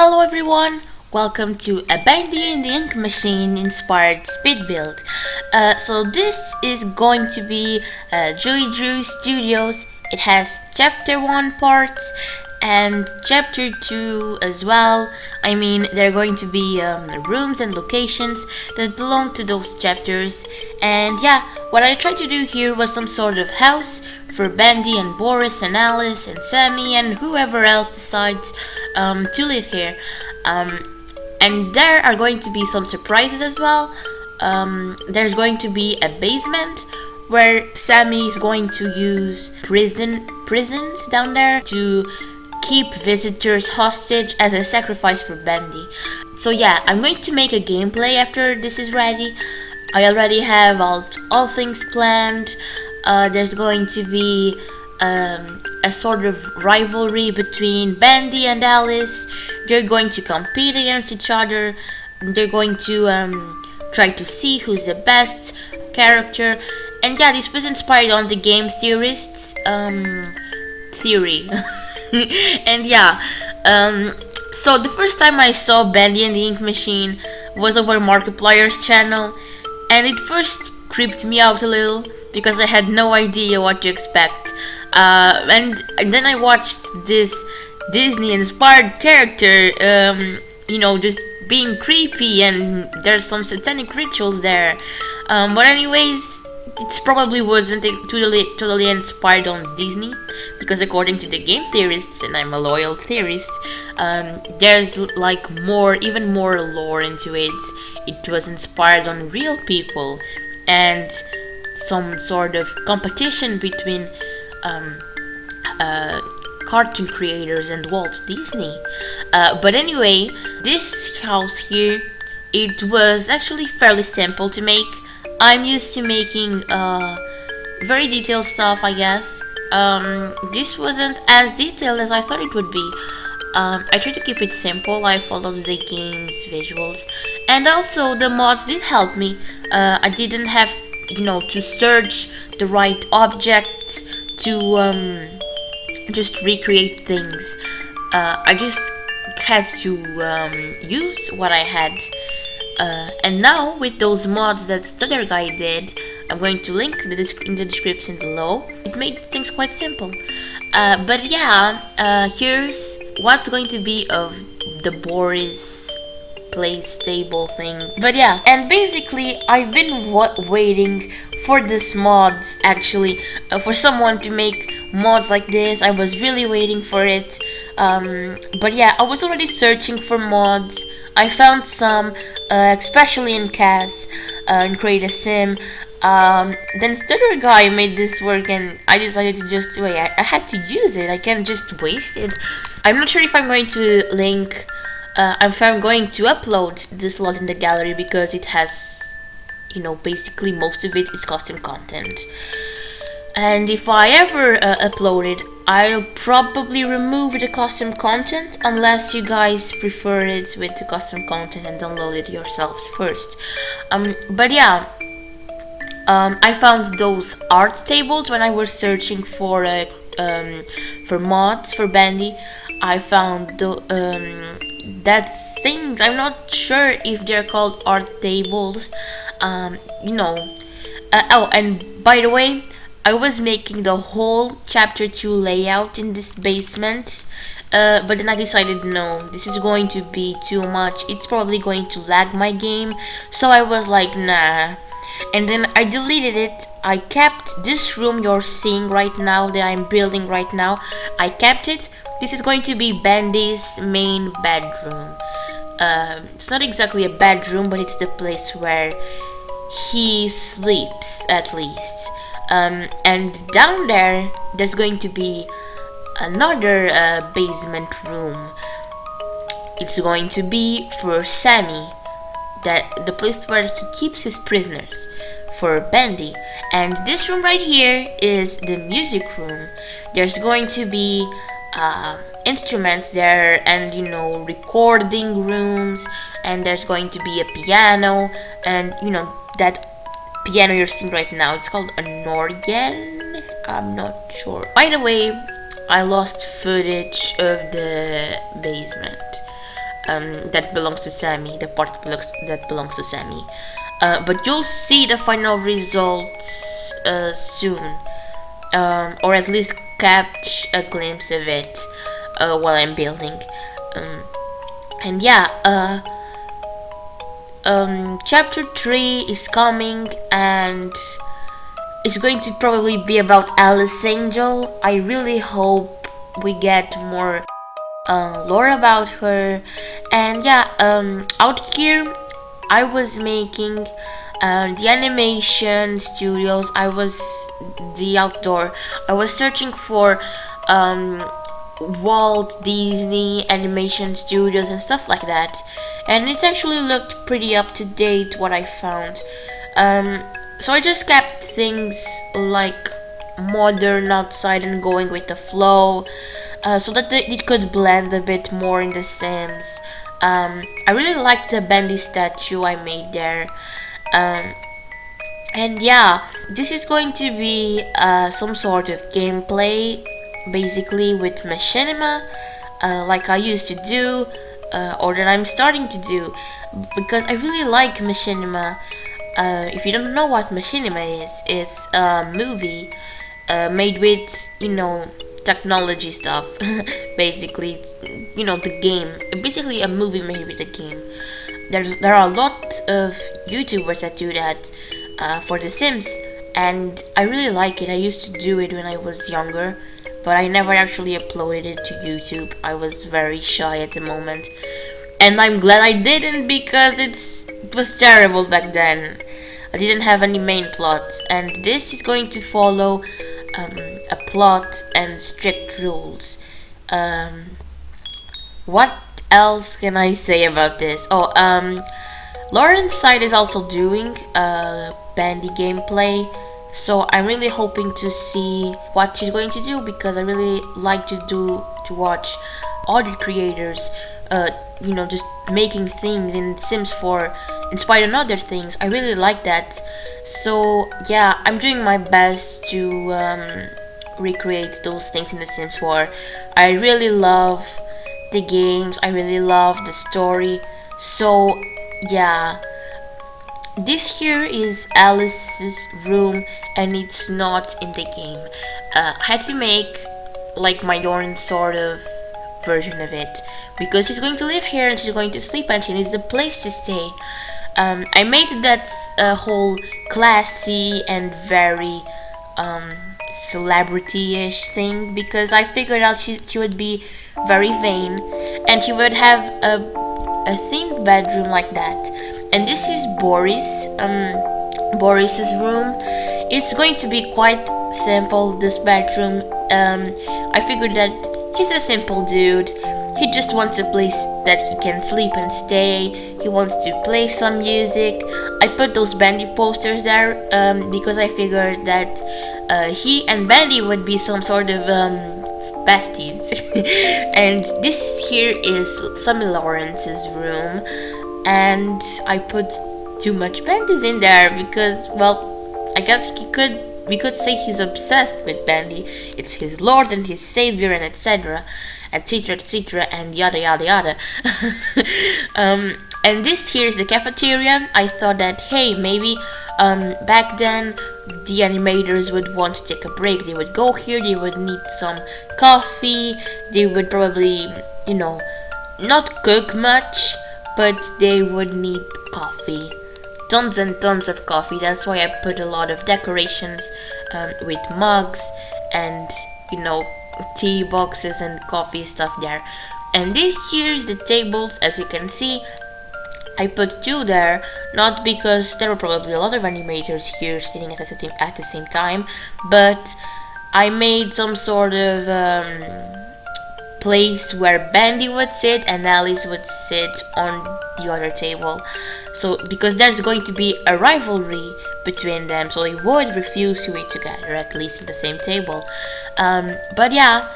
Hello everyone, welcome to a Bendy in the Ink Machine inspired speed build. So this is going to be Joey Drew Studios. It has chapter 1 parts and chapter 2 as well. I mean, there are going to be rooms and locations that belong to those chapters. And yeah, what I tried to do here was some sort of house for Bendy and Boris and Alice and Sammy and whoever else decides to live here. And there are going to be some surprises as well. There's going to be a basement where Sammy is going to use prisons down there to keep visitors hostage as a sacrifice for Bendy. So yeah, I'm going to make a gameplay after this is ready. I already have all things planned. There's going to be a sort of rivalry between Bendy and Alice. They're going to compete against each other. They're going to try to see who's the best character. And yeah, this was inspired on the game theorists theory. And yeah, so the first time I saw Bendy and the Ink Machine was over Markiplier's channel, and it first creeped me out a little because I had no idea what to expect. And then I watched this Disney-inspired character, just being creepy, and there's some satanic rituals there. But anyways, it probably wasn't totally inspired on Disney, because according to the game theorists, and I'm a loyal theorist, there's like even more lore into it. It was inspired on real people and some sort of competition between cartoon creators and Walt Disney. But anyway, this house here, it was actually fairly simple to make. I'm used to making very detailed stuff, I guess. This wasn't as detailed as I thought it would be. I tried to keep it simple. I followed the game's visuals, and also the mods did help me. I didn't have to search the right objects to just recreate things. I just had to use what I had. And now with those mods that the other guy did, I'm going to link in the description below. It made things quite simple. But yeah, here's what's going to be of the Boris place table thing. But yeah, and basically I've been waiting for this mods actually, for someone to make mods like this. I was really waiting for it. But yeah, I was already searching for mods. I found some, especially in CAS, and Create a Sim. Then Stutter Guy made this work, and I decided to just wait. I had to use it. I can't just waste it. I'm not sure if I'm going to link. If I'm going to upload this lot in the gallery, because it has, basically most of it is custom content. And if I ever upload it, I'll probably remove the custom content, unless you guys prefer it with the custom content and download it yourselves first. But yeah, I found those art tables when I was searching for mods for Bendy. I found that things. I'm not sure if they're called art tables. Oh, and by the way, I was making the whole chapter 2 layout in this basement, but then I decided no, this is going to be too much. It's probably going to lag my game, so I was like nah. And then I deleted it. I kept this room you're seeing right now, that I'm building right now. I kept it. This is going to be Bendy's main bedroom. It's not exactly a bedroom, but it's the place where he sleeps, at least. And down there's going to be another basement room. It's going to be for Sammy, the place where he keeps his prisoners, for Bendy. And this room right here is the music room. There's going to be instruments there, and recording rooms, and there's going to be a piano, and that piano you're seeing right now, it's called an organ. I'm not sure. By the way, I lost footage of the basement. that belongs to Sammy, the part that belongs to Sammy. But you'll see the final results soon, or at least catch a glimpse of it while I'm building. And yeah, chapter 3 is coming, and it's going to probably be about Alice Angel. I really hope we get more lore about her. And yeah, out here I was making the animation studios. I was searching for Walt Disney animation studios and stuff like that, and it actually looked pretty up to date what I found. So I just kept things like modern outside and going with the flow, so that it could blend a bit more in the Sims. I really liked the Bendy statue I made there. And yeah, this is going to be some sort of gameplay, basically with Machinima, like I used to do, or that I'm starting to do, because I really like Machinima. If you don't know what Machinima is, it's a movie made with, technology stuff. Basically, the game. Basically, a movie made with a game. There are a lot of YouTubers that do that for The Sims, and I really like it. I used to do it when I was younger, but I never actually uploaded it to YouTube. I was very shy at the moment, and I'm glad I didn't, because it was terrible back then. I didn't have any main plot, and this is going to follow a plot and strict rules. What else can I say about this? Lauren's side is also doing Bendy gameplay, so I'm really hoping to see what she's going to do, because I really like to watch other creators just making things in Sims 4 inspired on other things. I really like that. So yeah, I'm doing my best to recreate those things in The Sims 4. I really love the games, I really love the story. So yeah, this here is Alice's room, and it's not in the game. I had to make like my own sort of version of it, because she's going to live here and she's going to sleep and she needs a place to stay. I made that whole classy and very celebrity-ish thing, because I figured out she would be very vain and she would have a themed bedroom like that. And this is Boris's room. It's going to be quite simple, this bedroom. I figured that he's a simple dude. He just wants a place that he can sleep and stay. He wants to play some music. I put those Bendy posters there because I figured that he and Bendy would be some sort of besties. And this here is Sammy Lawrence's room, and I put too much Bendys in there because, well, I guess we could say he's obsessed with Bendy. It's his lord and his savior, and etc, etc, and yada yada yada. And this here is the cafeteria. I thought that, hey, maybe back then the animators would want to take a break. They would go here, they would need some coffee, they would probably, not cook much, but they would need coffee. Tons and tons of coffee. That's why I put a lot of decorations with mugs and, tea boxes and coffee stuff there. And this here is the tables. As you can see, I put 2 there, not because there were probably a lot of animators here sitting at the same time, but I made some sort of place where Bendy would sit and Alice would sit on the other table. So, because there's going to be a rivalry between them, so they would refuse to eat together, at least at the same table. But yeah,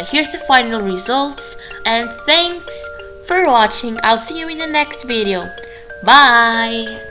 here's the final results, and thanks for watching. I'll see you in the next video. Bye!